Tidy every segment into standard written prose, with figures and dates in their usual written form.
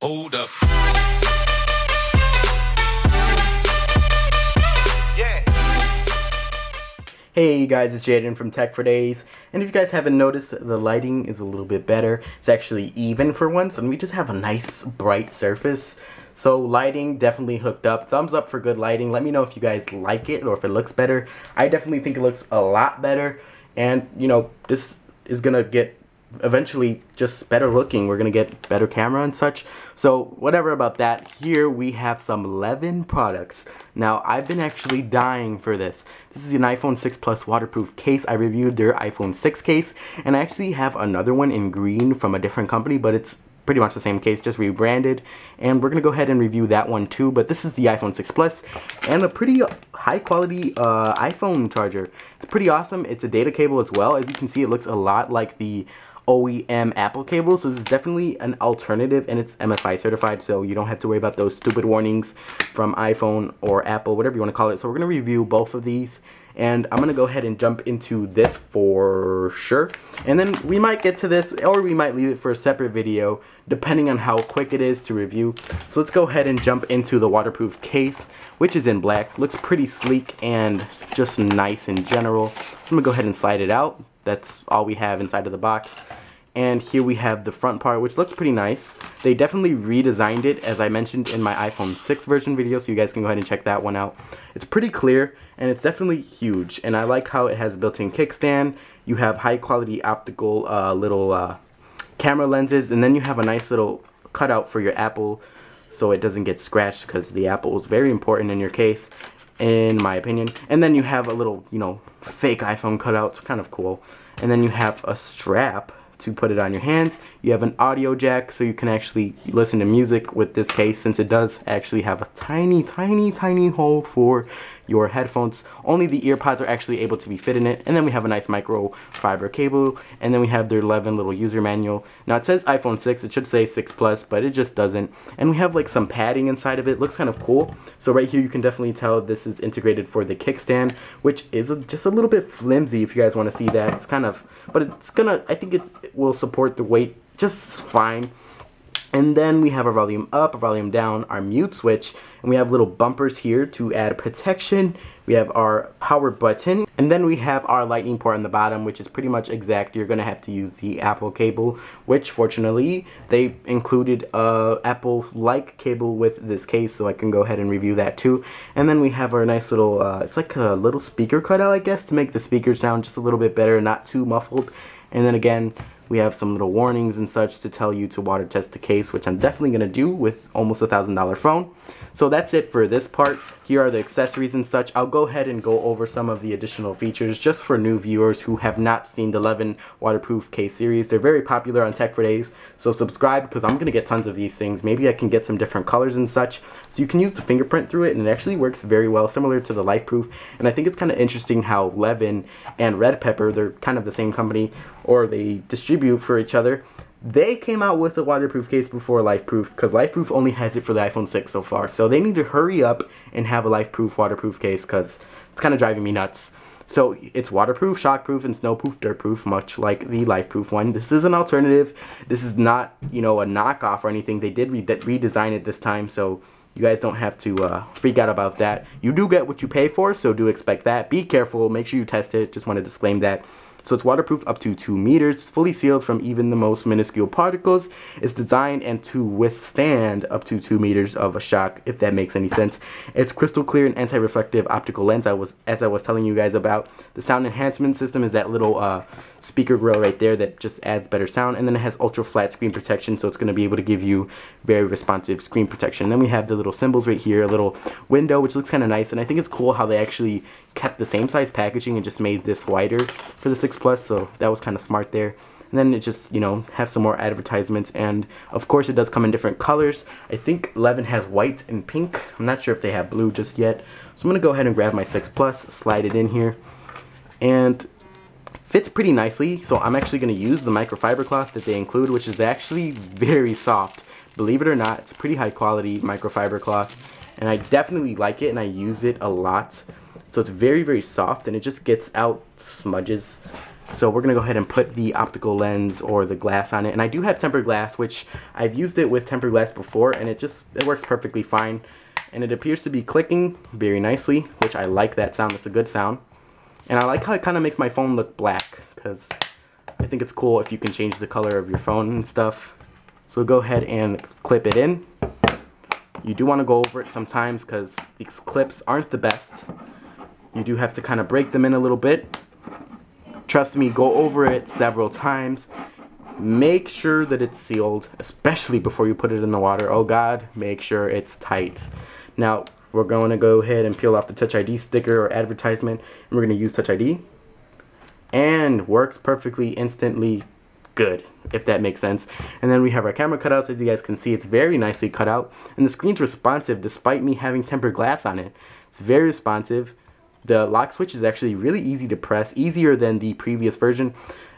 Hold up. Hey guys, it's Jaden from Tech for Days, and if you guys haven't noticed, the lighting is a little bit better. It's actually even for once, and we just have a nice bright surface. So lighting definitely hooked up. Thumbs up for good lighting. Let me know if you guys like it or if it looks better. I definitely think it looks a lot better, and you know, this is gonna get eventually just better looking. We're gonna get better camera and such. So whatever about that, here we have some Levin products. Now I've been actually dying for this. This is an iPhone 6 Plus waterproof case. I reviewed their iPhone 6 case, and I actually have another one in green from a different company, but it's pretty much the same case, just rebranded, and we're gonna go ahead and review that one too. But this is the iPhone 6 Plus, and a pretty high quality iPhone charger. It's pretty awesome. It's a data cable as well. As you can see, it looks a lot like the OEM Apple cable, so this is definitely an alternative, and it's MFI certified, so you don't have to worry about those stupid warnings from iPhone or Apple, whatever you want to call it. So we're going to review both of these, and I'm going to go ahead and jump into this for sure, and then we might get to this, or we might leave it for a separate video depending on how quick it is to review. So let's go ahead and jump into the waterproof case, which is in black. Looks pretty sleek and just nice in general. I'm going to go ahead and slide it out. That's all we have inside of the box. And here we have the front part, which looks pretty nice. They definitely redesigned it, as I mentioned in my iPhone 6 version video, so you guys can go ahead and check that one out. It's pretty clear, and it's definitely huge. And I like how it has a built-in kickstand. You have high quality optical little camera lenses, and then you have a nice little cutout for your Apple so it doesn't get scratched, because the Apple is very important in your case, in my opinion. And then you have a little, you know, fake iPhone cutout. It's kind of cool. And then you have a strap to put it on your hands. You have an audio jack, so you can actually listen to music with this case, since it does actually have a tiny hole for your headphones. Only the ear pods are actually able to be fit in it. And then we have a nice microfiber cable, and then we have their Levin little user manual. Now it says iPhone 6, it should say 6 Plus, but it just doesn't. And we have like some padding inside of it. Looks kind of cool. So right here you can definitely tell this is integrated for the kickstand, which is just a little bit flimsy if you guys want to see that. It's kind of, but it's gonna, I think it will support the weight just fine. And then we have our volume up, our volume down, our mute switch, and we have little bumpers here to add protection. We have our power button, and then we have our lightning port on the bottom, which is pretty much exact. You're gonna have to use the Apple cable, which fortunately they included a Apple-like cable with this case, so I can go ahead and review that too. And then we have our nice little, it's like a little speaker cutout, I guess, to make the speaker sound just a little bit better, not too muffled. And then again, we have some little warnings and such to tell you to water test the case, which I'm definitely going to do with almost $1,000 phone. So that's it for this part. Here are the accessories and such. I'll go ahead and go over some of the additional features just for new viewers who have not seen the Levin waterproof case series. They're very popular on Tech for Days, so subscribe, because I'm going to get tons of these things. Maybe I can get some different colors and such. So you can use the fingerprint through it, and it actually works very well, similar to the LifeProof. And I think it's kind of interesting how Levin and Red Pepper, they're kind of the same company, or they distribute for each other. They came out with a waterproof case before LifeProof, because LifeProof only has it for the iPhone 6 so far. So they need to hurry up and have a LifeProof waterproof case, because it's kind of driving me nuts. So it's waterproof, shockproof, and snowproof, dirtproof, much like the LifeProof one. This is an alternative. This is not, you know, a knockoff or anything. They did redesign it this time, so you guys don't have to freak out about that. You do get what you pay for, so do expect that. Be careful. Make sure you test it. Just want to disclaim that. So it's waterproof up to 2 meters, fully sealed from even the most minuscule particles. It's designed and to withstand up to 2 meters of a shock, if that makes any sense. It's crystal clear and anti-reflective optical lens, as I was telling you guys about. The sound enhancement system is that little speaker grill right there that just adds better sound. And then it has ultra flat screen protection, so it's going to be able to give you very responsive screen protection. Then we have the little symbols right here, a little window, which looks kind of nice. And I think it's cool how they actually kept the same size packaging and just made this wider for the 6 Plus, so that was kind of smart there. And then it just, you know, have some more advertisements, and of course it does come in different colors. I think Levin has white and pink. I'm not sure if they have blue just yet. So I'm going to go ahead and grab my 6 Plus, slide it in here, and fits pretty nicely. So I'm actually going to use the microfiber cloth that they include, which is actually very soft. Believe it or not, it's a pretty high quality microfiber cloth, and I definitely like it, and I use it a lot. So it's very soft, and it just gets out smudges So we're gonna go ahead and put the optical lens or the glass on it. And I do have tempered glass, which I've used it with tempered glass before, and it works perfectly fine. And it appears to be clicking very nicely, which I like that sound. It's a good sound. And I like how it kind of makes my phone look black, because I think it's cool if you can change the color of your phone and stuff. So go ahead and clip it in. You do want to go over it sometimes because these clips aren't the best. You do have to kind of break them in a little bit. Trust me, go over it several times. Make sure that it's sealed, especially before you put it in the water. Oh God, make sure it's tight. Now, we're going to go ahead and peel off the Touch ID sticker or advertisement, and we're going to use Touch ID. And works perfectly, instantly good, if that makes sense. And then we have our camera cutouts. As you guys can see, it's very nicely cut out. And the screen's responsive despite me having tempered glass on it. It's very responsive. The lock switch is actually really easy to press, easier than the previous version.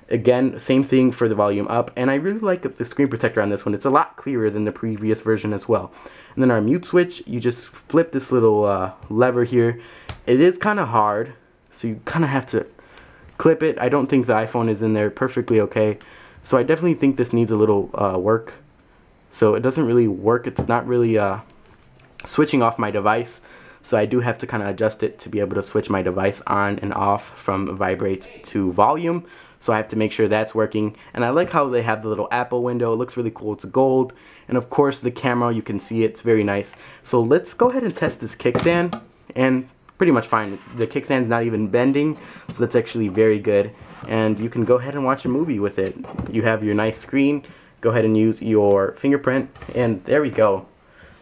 Again, same thing for the volume up, and I really like the screen protector on this one. It's a lot clearer than the previous version as well. And then our mute switch, you just flip this little lever here. It is kind of hard, so you kind of have to clip it. I don't think the iPhone is in there perfectly okay, so I definitely think this needs a little work. So it doesn't really work. It's not really switching off my device. So I do have to kind of adjust it to be able to switch my device on and off from vibrate to volume. So I have to make sure that's working. And I like how they have the little Apple window. It looks really cool. It's gold. And of course the camera, you can see it's very nice. So let's go ahead and test this kickstand. And pretty much fine. The kickstand's not even bending. So that's actually very good. And you can go ahead and watch a movie with it. You have your nice screen. Go ahead and use your fingerprint. And there we go.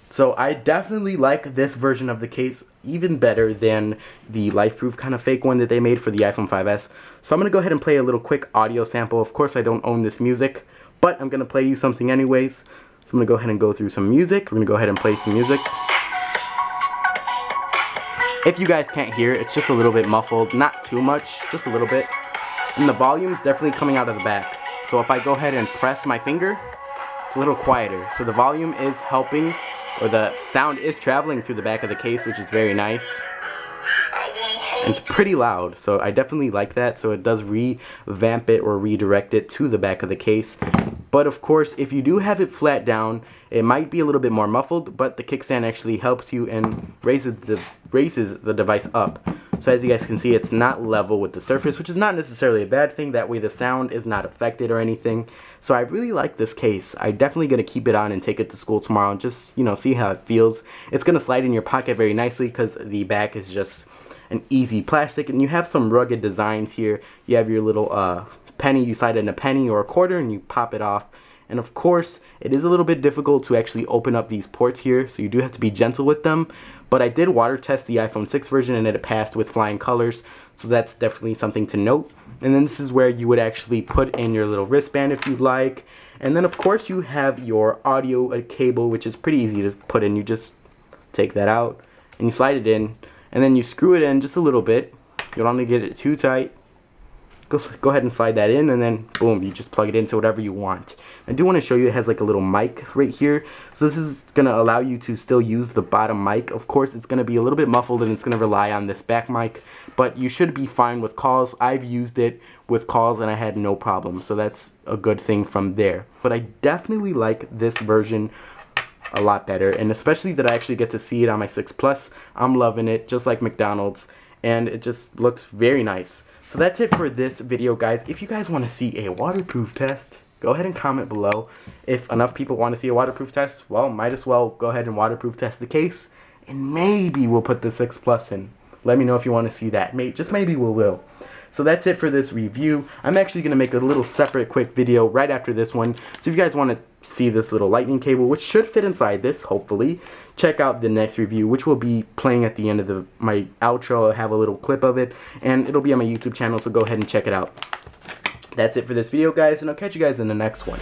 So I definitely like this version of the case even better than the LifeProof kind of fake one that they made for the iPhone 5S. So I'm going to go ahead and play a little quick audio sample. Of course I don't own this music, but I'm going to play you something anyways. So I'm going to go ahead and go through some music. We're going to go ahead and play some music. If you guys can't hear, it's just a little bit muffled. Not too much, just a little bit. And the volume's definitely coming out of the back. So if I go ahead and press my finger, it's a little quieter. So the volume is helping, or the sound is traveling through the back of the case, which is very nice. And it's pretty loud, so I definitely like that. So it does revamp it or redirect it to the back of the case. But of course, if you do have it flat down, it might be a little bit more muffled, but the kickstand actually helps you and raises the device up. So as you guys can see, it's not level with the surface, which is not necessarily a bad thing. That way the sound is not affected or anything. So I really like this case. I'm definitely going to keep it on and take it to school tomorrow and just, you know, see how it feels. It's going to slide in your pocket very nicely because the back is just an easy plastic. And you have some rugged designs here. You have your little penny. You slide in a penny or a quarter and you pop it off. And of course, it is a little bit difficult to actually open up these ports here, so you do have to be gentle with them. But I did water test the iPhone 6 version and it passed with flying colors, so that's definitely something to note. And then this is where you would actually put in your little wristband if you'd like. And then of course you have your audio cable, which is pretty easy to put in. You just take that out and you slide it in, and then you screw it in just a little bit. You don't want to get it too tight. Go ahead and slide that in, and then boom, you just plug it into whatever you want. I do want to show you it has like a little mic right here. So this is going to allow you to still use the bottom mic. Of course, it's going to be a little bit muffled and it's going to rely on this back mic, but you should be fine with calls. I've used it with calls and I had no problem. So that's a good thing from there. But I definitely like this version a lot better, and especially that I actually get to see it on my 6 Plus. I'm loving it, just like McDonald's, and it just looks very nice. So that's it for this video, guys. If you guys want to see a waterproof test, go ahead and comment below. If enough people want to see a waterproof test, well, might as well go ahead and waterproof test the case, and maybe we'll put the 6 Plus in. Let me know if you want to see that. Just maybe we will. So that's it for this review. I'm actually going to make a little separate quick video right after this one. So if you guys want to see this little lightning cable, which should fit inside this, hopefully, check out the next review, which will be playing at the end of my outro. I'll have a little clip of it, and it'll be on my YouTube channel, so go ahead and check it out. That's it for this video, guys, and I'll catch you guys in the next one.